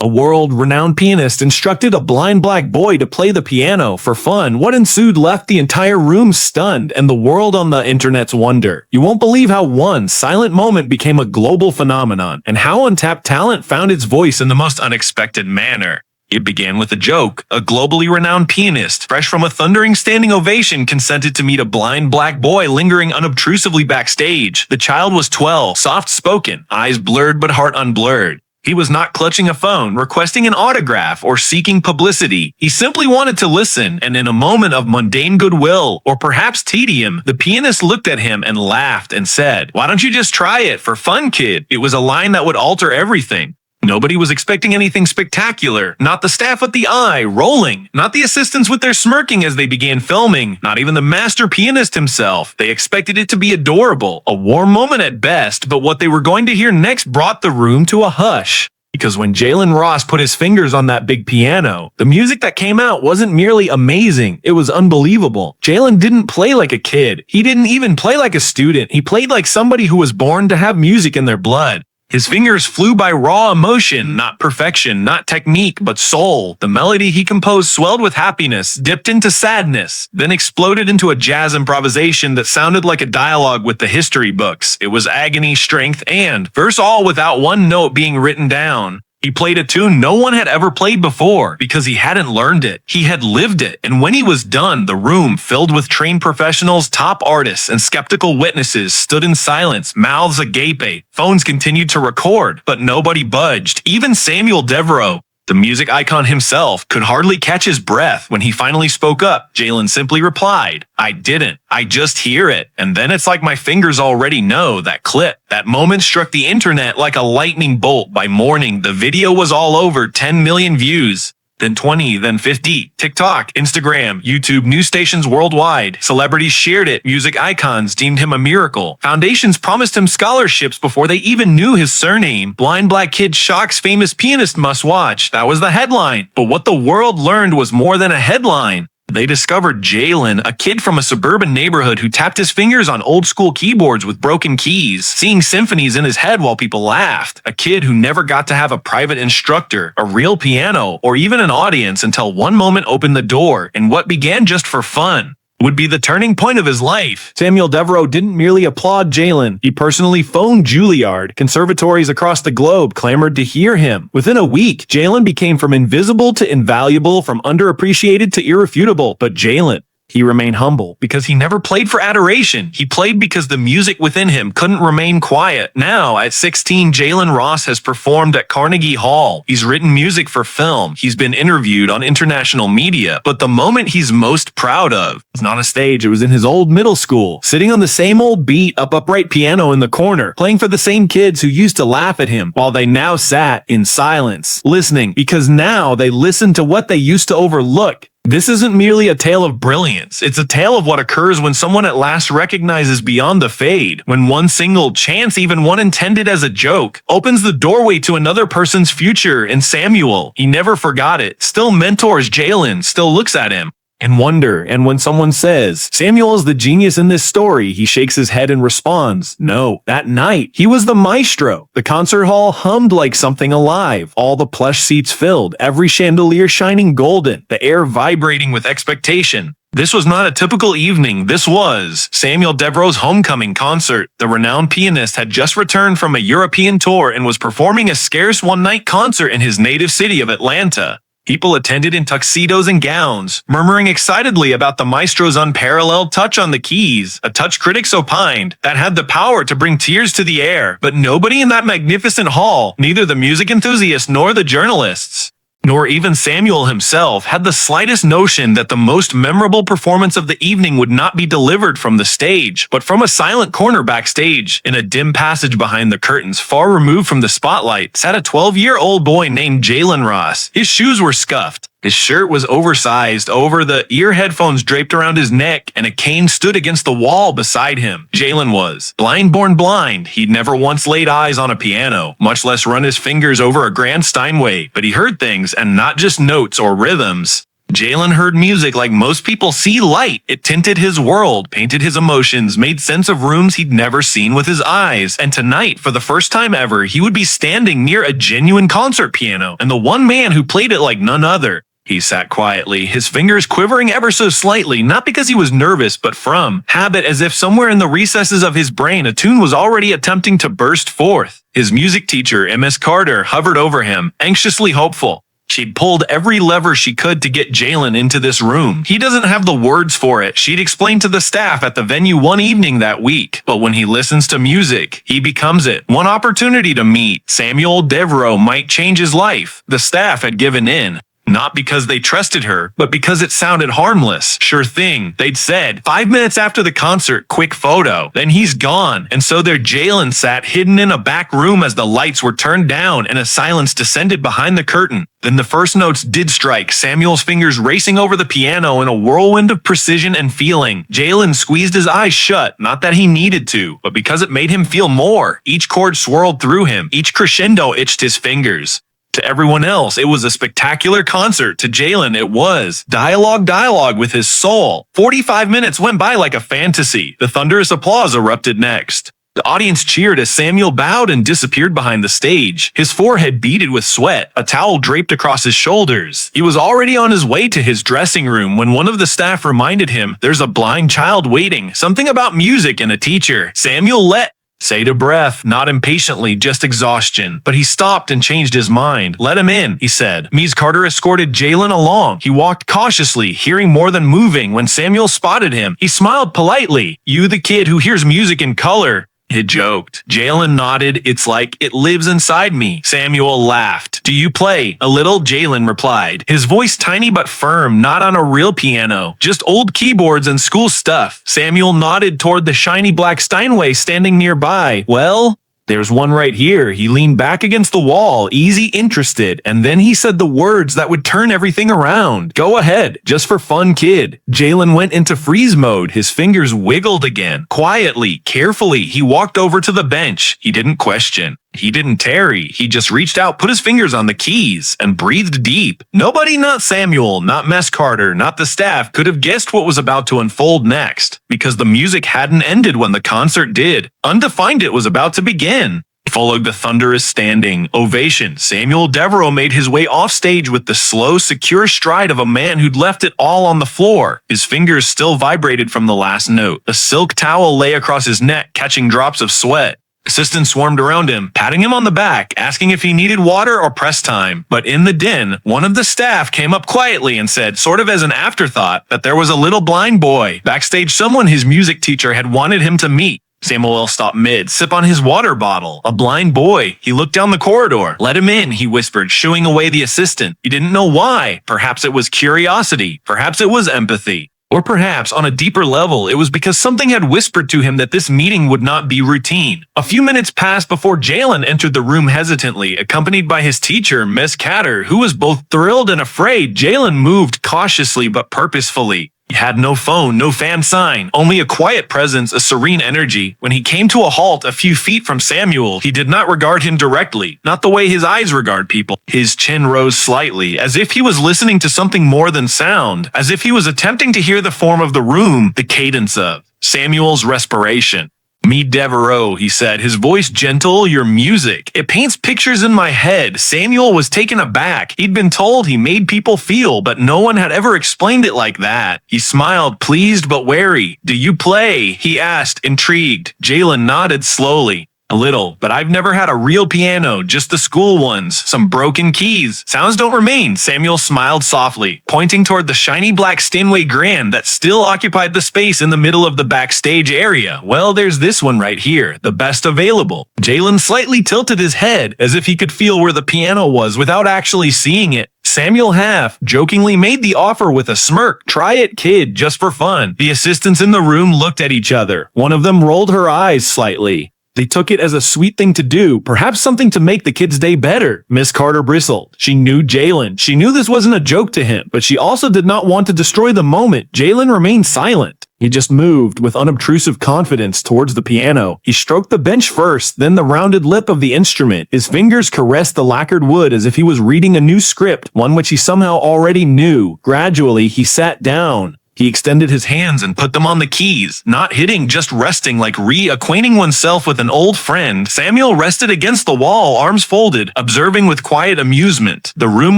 A world-renowned pianist instructed a blind black boy to play the piano for fun. What ensued left the entire room stunned and the world on the internet's wonder. You won't believe how one silent moment became a global phenomenon, and how untapped talent found its voice in the most unexpected manner. It began with a joke. A globally renowned pianist, fresh from a thundering standing ovation, consented to meet a blind black boy lingering unobtrusively backstage. The child was 12, soft-spoken, eyes blurred but heart unblurred. He was not clutching a phone, requesting an autograph, or seeking publicity. He simply wanted to listen, and in a moment of mundane goodwill, or perhaps tedium, the pianist looked at him and laughed and said, "Why don't you just try it for fun, kid?" It was a line that would alter everything. Nobody was expecting anything spectacular. Not the staff with the eye rolling. Not the assistants with their smirking as they began filming. Not even the master pianist himself. They expected it to be adorable. A warm moment at best, but what they were going to hear next brought the room to a hush. Because when Jalen Ross put his fingers on that big piano, the music that came out wasn't merely amazing, it was unbelievable. Jalen didn't play like a kid. He didn't even play like a student. He played like somebody who was born to have music in their blood. His fingers flew by raw emotion, not perfection, not technique, but soul. The melody he composed swelled with happiness, dipped into sadness, then exploded into a jazz improvisation that sounded like a dialogue with the history books. It was agony, strength, and verse all without one note being written down. He played a tune no one had ever played before because he hadn't learned it. He had lived it. And when he was done, the room, filled with trained professionals, top artists, and skeptical witnesses, stood in silence, mouths agape. Phones continued to record, but nobody budged. Even Samuel Devereaux, the music icon himself, could hardly catch his breath when he finally spoke up. Jalen simply replied, "I didn't. I just hear it." And then it's like my fingers already know that clip. That moment struck the internet like a lightning bolt. By morning, the video was all over 10 million views. Then 20, then 50. TikTok, Instagram, YouTube, news stations worldwide. Celebrities shared it. Music icons deemed him a miracle. Foundations promised him scholarships before they even knew his surname. Blind black kid shocks famous pianist must watch. That was the headline. But what the world learned was more than a headline. They discovered Jalen, a kid from a suburban neighborhood who tapped his fingers on old school keyboards with broken keys, seeing symphonies in his head while people laughed. A kid who never got to have a private instructor, a real piano, or even an audience until one moment opened the door, and what began just for fun would be the turning point of his life. Samuel Devereaux didn't merely applaud Jalen. He personally phoned Juilliard. Conservatories across the globe clamored to hear him. Within a week, Jalen became from invisible to invaluable, from underappreciated to irrefutable. But Jalen, he remained humble because he never played for adoration. He played because the music within him couldn't remain quiet. Now, at 16, Jalen Ross has performed at Carnegie Hall. He's written music for film. He's been interviewed on international media. But the moment he's most proud of was not a stage. It was in his old middle school, sitting on the same old upright piano in the corner, playing for the same kids who used to laugh at him, while they now sat in silence, listening, because now they listened to what they used to overlook. This isn't merely a tale of brilliance. It's a tale of what occurs when someone at last recognizes beyond the fade, when one single chance, even one intended as a joke, opens the doorway to another person's future. And Samuel, he never forgot it, still mentors Jalen, still looks at him and wonder. And when someone says, "Samuel is the genius in this story," he shakes his head and responds, "No, that night, he was the maestro." The concert hall hummed like something alive. All the plush seats filled, every chandelier shining golden, the air vibrating with expectation. This was not a typical evening. This was Samuel Devereaux's homecoming concert. The renowned pianist had just returned from a European tour and was performing a scarce one-night concert in his native city of Atlanta. People attended in tuxedos and gowns, murmuring excitedly about the maestro's unparalleled touch on the keys, a touch critics opined that had the power to bring tears to the air. But nobody in that magnificent hall, neither the music enthusiasts nor the journalists, nor even Samuel himself, had the slightest notion that the most memorable performance of the evening would not be delivered from the stage, but from a silent corner backstage. In a dim passage behind the curtains, far removed from the spotlight, sat a 12-year-old boy named Jalen Ross. His shoes were scuffed. His shirt was oversized over the ear headphones draped around his neck, and a cane stood against the wall beside him. Jalen was blind born blind. He'd never once laid eyes on a piano, much less run his fingers over a grand Steinway, but he heard things, and not just notes or rhythms. Jalen heard music like most people see light. It tinted his world, painted his emotions, made sense of rooms he'd never seen with his eyes. And tonight, for the first time ever, he would be standing near a genuine concert piano, and the one man who played it like none other. He sat quietly, his fingers quivering ever so slightly, not because he was nervous, but from habit, as if somewhere in the recesses of his brain a tune was already attempting to burst forth. His music teacher, Miss Carter, hovered over him, anxiously hopeful. She'd pulled every lever she could to get Jalen into this room. He doesn't have the words for it, she'd explained to the staff at the venue one evening that week. But when he listens to music, he becomes it. One opportunity to meet Samuel Devereaux might change his life. The staff had given in. Not because they trusted her, but because it sounded harmless. Sure thing, they'd said. 5 minutes after the concert, quick photo. Then he's gone. And so there Jalen sat hidden in a back room as the lights were turned down and a silence descended behind the curtain. Then the first notes did strike, Samuel's fingers racing over the piano in a whirlwind of precision and feeling. Jalen squeezed his eyes shut, not that he needed to, but because it made him feel more. Each chord swirled through him, each crescendo itched his fingers. To everyone else, it was a spectacular concert. To Jalen, it was dialogue with his soul. 45 minutes went by like a fantasy. The thunderous applause erupted next. The audience cheered as Samuel bowed and disappeared behind the stage. His forehead beaded with sweat, a towel draped across his shoulders. He was already on his way to his dressing room when one of the staff reminded him, "There's a blind child waiting. Something about music and a teacher." Samuel say to breath, not impatiently, just exhaustion. But he stopped and changed his mind. "Let him in," he said. Ms. Carter escorted Jalen along. He walked cautiously, hearing more than moving. When Samuel spotted him, he smiled politely. "You the kid who hears music in color?" He joked. Jalen nodded. "It's like it lives inside me." Samuel laughed. "Do you play?" "A little," Jalen replied. His voice tiny but firm, not on a real piano. "Just old keyboards and school stuff." Samuel nodded toward the shiny black Steinway standing nearby. "Well, there's one right here." He leaned back against the wall, easy interested, and then he said the words that would turn everything around. "Go ahead, just for fun, kid." Jalen went into freeze mode. His fingers wiggled again. Quietly, carefully, he walked over to the bench. He didn't question. He didn't tarry. He just reached out, put his fingers on the keys, and breathed deep. Nobody, not Samuel, not Miss Carter, not the staff, could have guessed what was about to unfold next, because the music hadn't ended when the concert did. Undefined, it was about to begin. Followed the thunderous standing ovation. Samuel Devereaux made his way off stage with the slow, secure stride of a man who'd left it all on the floor. His fingers still vibrated from the last note. A silk towel lay across his neck, catching drops of sweat. Assistants swarmed around him, patting him on the back, asking if he needed water or press time. But in the din, one of the staff came up quietly and said, sort of as an afterthought, that there was a little blind boy backstage, someone his music teacher had wanted him to meet. Samuel stopped mid, sip on his water bottle. A blind boy. He looked down the corridor. "Let him in," he whispered, shooing away the assistant. He didn't know why. Perhaps it was curiosity. Perhaps it was empathy. Or perhaps, on a deeper level, it was because something had whispered to him that this meeting would not be routine. A few minutes passed before Jalen entered the room hesitantly, accompanied by his teacher, Miss Carter, who was both thrilled and afraid. Jalen moved cautiously but purposefully. He had no phone, no fan sign, only a quiet presence, a serene energy. When he came to a halt a few feet from Samuel, he did not regard him directly, not the way his eyes regard people. His chin rose slightly, as if he was listening to something more than sound, as if he was attempting to hear the form of the room, the cadence of Samuel's respiration. "Me Devereaux," he said, his voice gentle. "Your music. It paints pictures in my head." Samuel was taken aback. He'd been told he made people feel, but no one had ever explained it like that. He smiled, pleased but wary. "Do you play?" he asked, intrigued. Jalen nodded slowly. "A little, but I've never had a real piano, just the school ones, some broken keys. Sounds don't remain." Samuel smiled softly, pointing toward the shiny black Steinway Grand that still occupied the space in the middle of the backstage area. "Well, there's this one right here, the best available." Jalen slightly tilted his head, as if he could feel where the piano was without actually seeing it. Samuel half-jokingly made the offer with a smirk. "Try it, kid, just for fun." The assistants in the room looked at each other. One of them rolled her eyes slightly. They took it as a sweet thing to do, perhaps something to make the kid's day better. Miss Carter bristled. She knew Jalen. She knew this wasn't a joke to him, but she also did not want to destroy the moment. Jalen remained silent. He just moved with unobtrusive confidence towards the piano. He stroked the bench first, then the rounded lip of the instrument. His fingers caressed the lacquered wood as if he was reading a new script, one which he somehow already knew. Gradually, he sat down. He extended his hands and put them on the keys, not hitting, just resting, like reacquainting oneself with an old friend. Samuel rested against the wall, arms folded, observing with quiet amusement. The room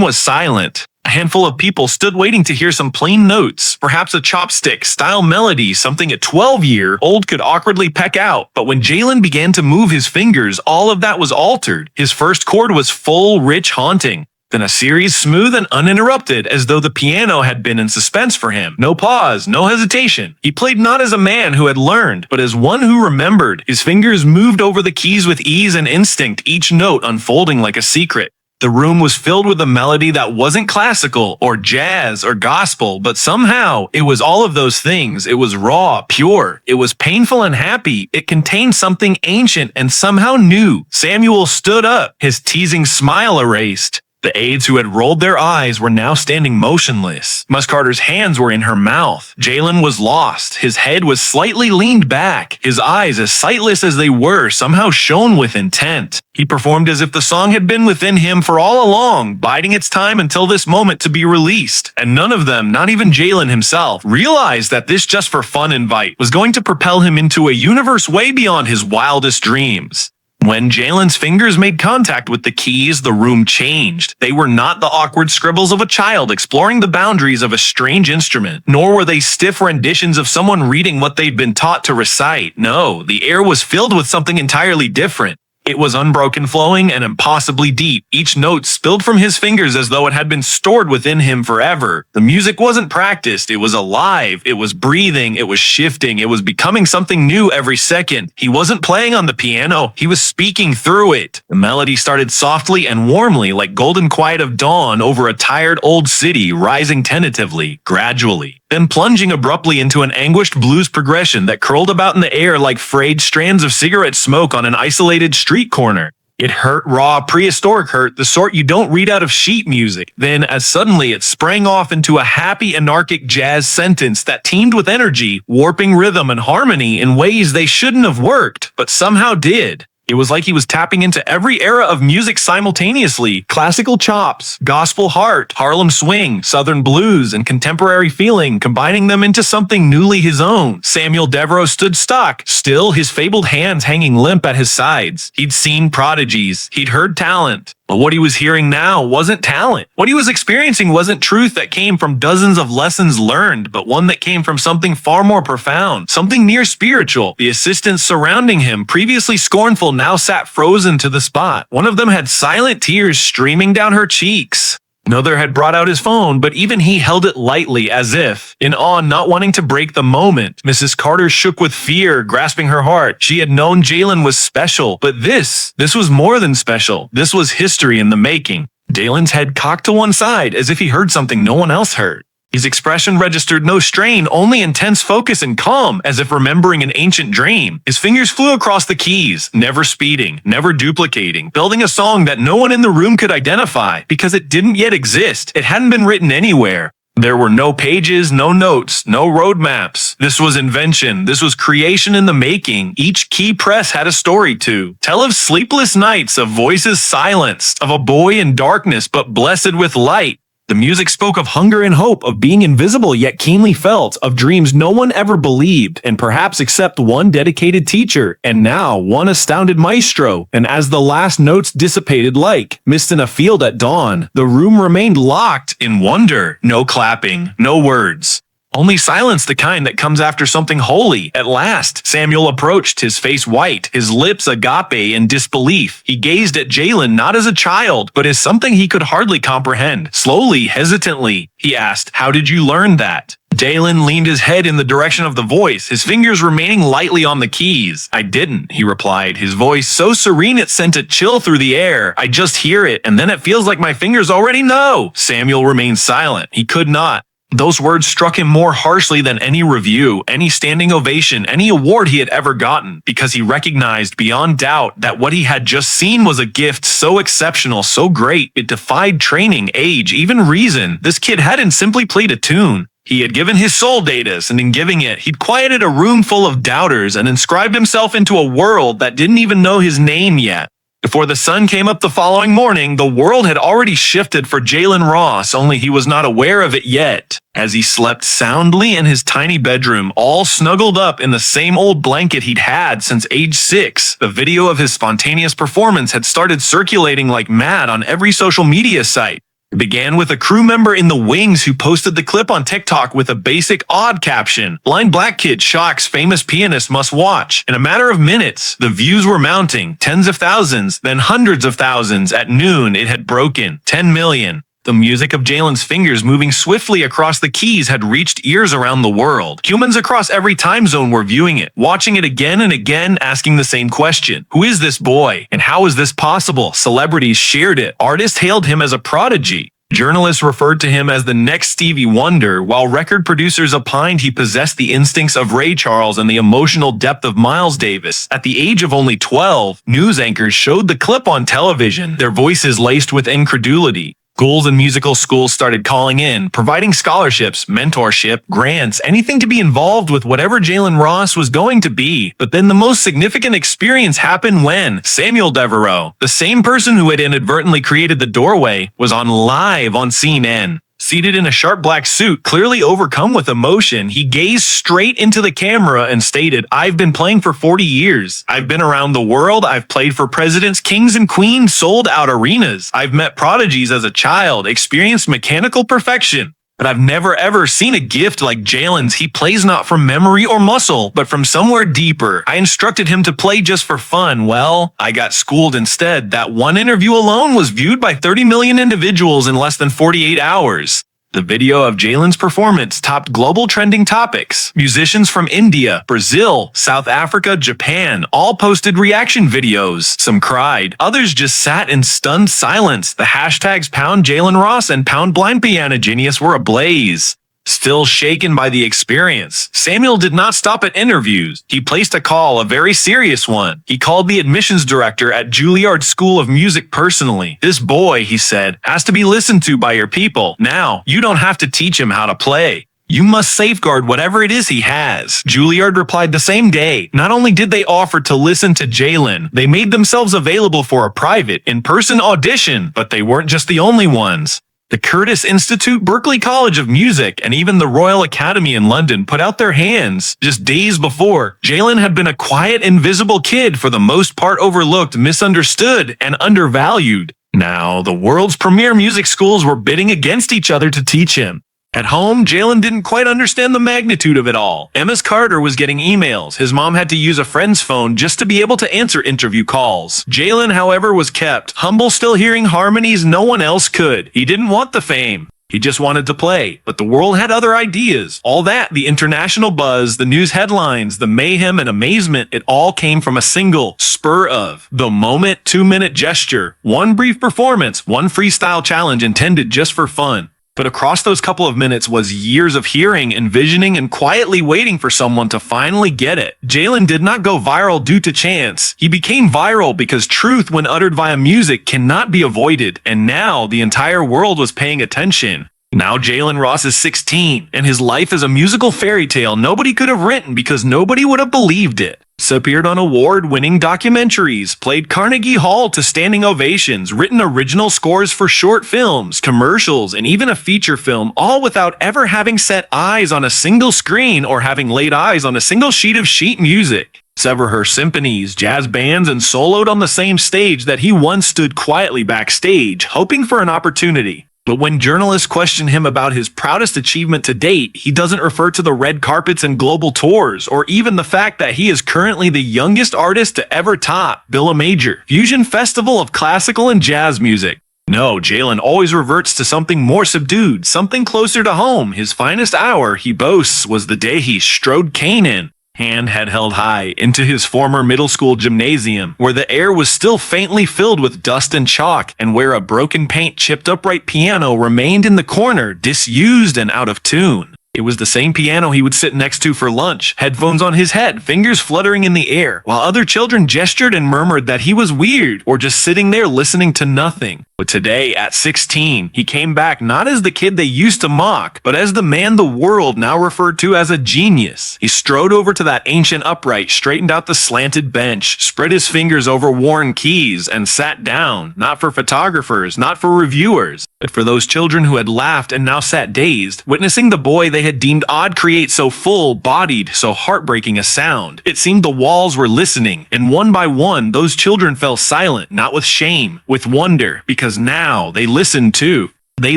was silent. A handful of people stood waiting to hear some plain notes, perhaps a chopstick-style melody, something a 12-year-old could awkwardly peck out. But when Jalen began to move his fingers, all of that was altered. His first chord was full, rich, haunting. Then a series smooth and uninterrupted, as though the piano had been in suspense for him. No pause, no hesitation. He played not as a man who had learned, but as one who remembered. His fingers moved over the keys with ease and instinct, each note unfolding like a secret. The room was filled with a melody that wasn't classical or jazz or gospel, but somehow it was all of those things. It was raw, pure. It was painful and happy. It contained something ancient and somehow new. Samuel stood up, his teasing smile erased. The aides who had rolled their eyes were now standing motionless. Muscarter's hands were in her mouth. Jalen was lost. His head was slightly leaned back. His eyes, as sightless as they were, somehow shone with intent. He performed as if the song had been within him for all along, biding its time until this moment to be released. And none of them, not even Jalen himself, realized that this just for fun invite was going to propel him into a universe way beyond his wildest dreams. When Jalen's fingers made contact with the keys, the room changed. They were not the awkward scribbles of a child exploring the boundaries of a strange instrument, nor were they stiff renditions of someone reading what they'd been taught to recite. No, the air was filled with something entirely different. It was unbroken, flowing, and impossibly deep. Each note spilled from his fingers as though it had been stored within him forever. The music wasn't practiced, it was alive, it was breathing, it was shifting, it was becoming something new every second. He wasn't playing on the piano, he was speaking through it. The melody started softly and warmly, like golden quiet of dawn over a tired old city, rising tentatively, gradually, then plunging abruptly into an anguished blues progression that curled about in the air like frayed strands of cigarette smoke on an isolated street corner. It hurt, raw, prehistoric hurt, the sort you don't read out of sheet music. Then, as suddenly it sprang off into a happy, anarchic jazz sentence that teemed with energy, warping rhythm and harmony in ways they shouldn't have worked, but somehow did. It was like he was tapping into every era of music simultaneously. Classical chops, gospel heart, Harlem swing, southern blues, and contemporary feeling, combining them into something newly his own. Samuel Devereaux stood stock, still, his fabled hands hanging limp at his sides. He'd seen prodigies. He'd heard talent. But what he was hearing now wasn't talent. What he was experiencing wasn't truth that came from dozens of lessons learned, but one that came from something far more profound, something near spiritual. The assistants surrounding him, previously scornful, now sat frozen to the spot. One of them had silent tears streaming down her cheeks. Another had brought out his phone, but even he held it lightly, as if, in awe, not wanting to break the moment. Mrs. Carter shook with fear, grasping her heart. She had known Jalen was special, but this was more than special. This was history in the making. Jalen's head cocked to one side, as if he heard something no one else heard. His expression registered no strain, only intense focus and calm, as if remembering an ancient dream. His fingers flew across the keys, never speeding, never duplicating, building a song that no one in the room could identify, because it didn't yet exist. It hadn't been written anywhere. There were no pages, no notes, no roadmaps. This was invention. This was creation in the making. Each key press had a story to tell of sleepless nights, of voices silenced, of a boy in darkness but blessed with light. The music spoke of hunger and hope, of being invisible yet keenly felt, of dreams no one ever believed, and perhaps except one dedicated teacher, and now one astounded maestro. And as the last notes dissipated like mist in a field at dawn, the room remained locked in wonder. No clapping, no words. Only silence, the kind that comes after something holy. At last, Samuel approached, his face white, his lips agape in disbelief. He gazed at Jalen not as a child, but as something he could hardly comprehend. Slowly, hesitantly, he asked, "How did you learn that?" Jalen leaned his head in the direction of the voice, his fingers remaining lightly on the keys. "I didn't," he replied, his voice so serene it sent a chill through the air. "I just hear it, and then it feels like my fingers already know." Samuel remained silent. He could not. Those words struck him more harshly than any review, any standing ovation, any award he had ever gotten, because he recognized beyond doubt that what he had just seen was a gift so exceptional, so great, it defied training, age, even reason. This kid hadn't simply played a tune. He had given his soul datus, and in giving it, he'd quieted a room full of doubters and inscribed himself into a world that didn't even know his name yet. Before the sun came up the following morning, the world had already shifted for Jalen Ross, only he was not aware of it yet. As he slept soundly in his tiny bedroom, all snuggled up in the same old blanket he'd had since age 6, the video of his spontaneous performance had started circulating like mad on every social media site. It began with a crew member in the wings who posted the clip on TikTok with a basic odd caption, "Blind black kid shocks famous pianist must watch." In a matter of minutes, the views were mounting, tens of thousands, then hundreds of thousands. At noon, it had broken 10 million. The music of Jalen's fingers moving swiftly across the keys had reached ears around the world. Humans across every time zone were viewing it, watching it again and again, asking the same question. Who is this boy? And how is this possible? Celebrities shared it. Artists hailed him as a prodigy. Journalists referred to him as the next Stevie Wonder, while record producers opined he possessed the instincts of Ray Charles and the emotional depth of Miles Davis. At the age of only 12, news anchors showed the clip on television, their voices laced with incredulity. Schools and musical schools started calling in, providing scholarships, mentorship, grants, anything to be involved with whatever Jalen Ross was going to be. But then the most significant experience happened when Samuel Devereaux, the same person who had inadvertently created the doorway, was on live on CNN. Seated in a sharp black suit, clearly overcome with emotion, he gazed straight into the camera and stated, "I've been playing for 40 years. I've been around the world. I've played for presidents, kings, and queens, sold out arenas. I've met prodigies as a child, experienced mechanical perfection. But I've never ever seen a gift like Jalen's. He plays not from memory or muscle, but from somewhere deeper. I instructed him to play just for fun. Well, I got schooled instead. That one interview alone was viewed by 30 million individuals in less than 48 hours. The video of Jalen's performance topped global trending topics. Musicians from India, Brazil, South Africa, Japan all posted reaction videos. Some cried. Others just sat in stunned silence. The hashtags #JalenRoss and #BlindPianoGenius were ablaze. Still shaken by the experience, Samuel did not stop at interviews. He placed a call, a very serious one. He called the admissions director at Juilliard School of Music personally. "This boy," he said, "has to be listened to by your people. Now, you don't have to teach him how to play. You must safeguard whatever it is he has." Juilliard replied the same day. Not only did they offer to listen to Jalen, they made themselves available for a private, in-person audition, but they weren't just the only ones. The Curtis Institute, Berklee College of Music, and even the Royal Academy in London put out their hands. Just days before, Jalen had been a quiet, invisible kid, for the most part overlooked, misunderstood, and undervalued. Now, the world's premier music schools were bidding against each other to teach him. At home, Jalen didn't quite understand the magnitude of it all. Ms. Carter was getting emails. His mom had to use a friend's phone just to be able to answer interview calls. Jalen, however, was kept humble, still hearing harmonies no one else could. He didn't want the fame. He just wanted to play. But the world had other ideas. All that, the international buzz, the news headlines, the mayhem and amazement, it all came from a single spur of the moment, 2-minute gesture, one brief performance, one freestyle challenge intended just for fun. But across those couple of minutes was years of hearing, envisioning, and quietly waiting for someone to finally get it. Jalen did not go viral due to chance. He became viral because truth, when uttered via music, cannot be avoided. And now the entire world was paying attention. Now Jalen Ross is 16, and his life is a musical fairy tale nobody could have written because nobody would have believed it. He appeared on award-winning documentaries, played Carnegie Hall to standing ovations, written original scores for short films, commercials, and even a feature film, all without ever having set eyes on a single screen or having laid eyes on a single sheet of sheet music. Sever her symphonies, jazz bands, and soloed on the same stage that he once stood quietly backstage, hoping for an opportunity. But when journalists question him about his proudest achievement to date, he doesn't refer to the red carpets and global tours, or even the fact that he is currently the youngest artist to ever top Bill a Major Fusion Festival of classical and jazz music. No, Jalen always reverts to something more subdued, something closer to home. His finest hour, he boasts, was the day he strode Canaan, hand had held high, into his former middle school gymnasium, where the air was still faintly filled with dust and chalk, and where a broken paint chipped upright piano remained in the corner, disused and out of tune. It was the same piano he would sit next to for lunch, headphones on his head, fingers fluttering in the air, while other children gestured and murmured that he was weird or just sitting there listening to nothing. But today, at 16, he came back not as the kid they used to mock, but as the man the world now referred to as a genius. He strode over to that ancient upright, straightened out the slanted bench, spread his fingers over worn keys, and sat down, not for photographers, not for reviewers, but for those children who had laughed and now sat dazed, witnessing the boy they had deemed odd create so full-bodied, so heartbreaking a sound. It seemed the walls were listening, and one by one, those children fell silent, not with shame, with wonder, because now they listened too. They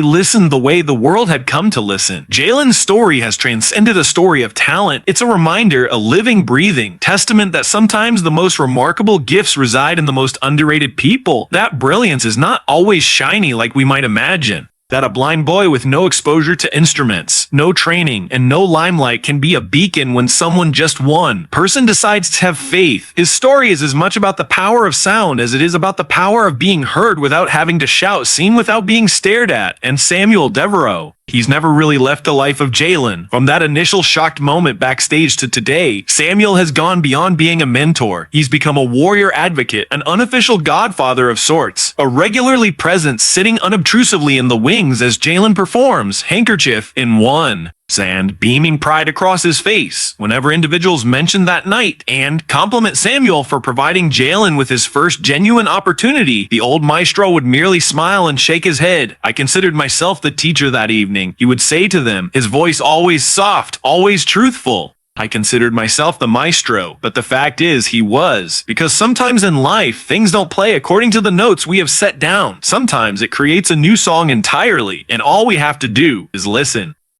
listened the way the world had come to listen. Jalen's story has transcended a story of talent. It's a reminder, a living, breathing testament that sometimes the most remarkable gifts reside in the most underrated people. That brilliance is not always shiny like we might imagine. That a blind boy with no exposure to instruments, no training, and no limelight can be a beacon when someone, just one person, decides to have faith. His story is as much about the power of sound as it is about the power of being heard without having to shout, seen without being stared at. And Samuel Devereaux, he's never really left the life of Jalen. From that initial shocked moment backstage to today, Samuel has gone beyond being a mentor. He's become a warrior advocate, an unofficial godfather of sorts, a regularly present, sitting unobtrusively in the wings as Jalen performs, handkerchief in one, and beaming pride across his face whenever individuals mention that night and compliment Samuel for providing Jalen with his first genuine opportunity. The old maestro would merely smile and shake his head. I considered myself the teacher that evening, he would say to them, his voice always soft, always truthful. I considered myself the maestro, but the fact is he was, because sometimes in life, things don't play according to the notes we have set down. Sometimes it creates a new song entirely, and all we have to do is listen.